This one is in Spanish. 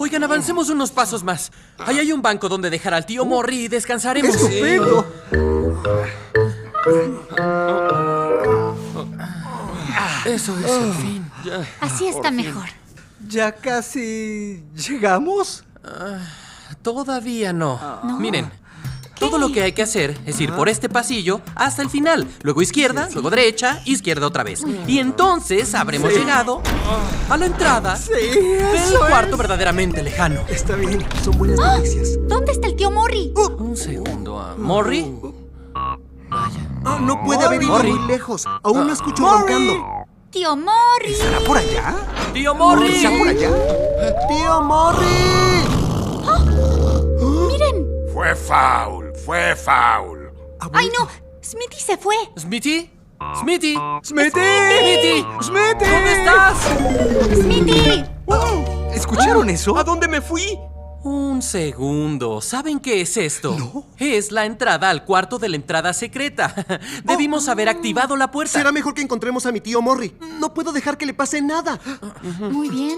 Oigan, avancemos unos pasos más. Ahí hay un banco donde dejar al tío Morrie y descansaremos. ¡Estupendo! Eso es el fin. Así está mejor. ¿Ya casi llegamos? Todavía no. No. Miren, todo lo que hay que hacer es ir por este pasillo hasta el final. Luego izquierda, luego derecha, izquierda otra vez. Y entonces habremos llegado a la entrada del cuarto verdaderamente lejano. Está bien, son buenas noticias. ¿Dónde está el tío Morrie? Un segundo. ¿Morrie? No puede haber ido Morrie. muy lejos. Aún lo escucho roncando. ¡Tío Morrie! ¿Estará por allá? ¡Tío Morrie! ¿Está por allá? ¡Tío Morrie! ¡Miren! Fue foul, fue foul. ¡Ay, no! ¡Smithy se fue! ¿Smithy? ¿Smithy? ¡Smithy! ¡Smithy! ¡Smithy! ¿Dónde estás? ¡Smithy! ¿Escucharon eso? ¿A dónde me fui? Un segundo. ¿Saben qué es esto? No. Es la entrada al cuarto de la entrada secreta. Debimos haber activado la puerta. Será mejor que encontremos a mi tío Morrie. No puedo dejar que le pase nada. Muy bien.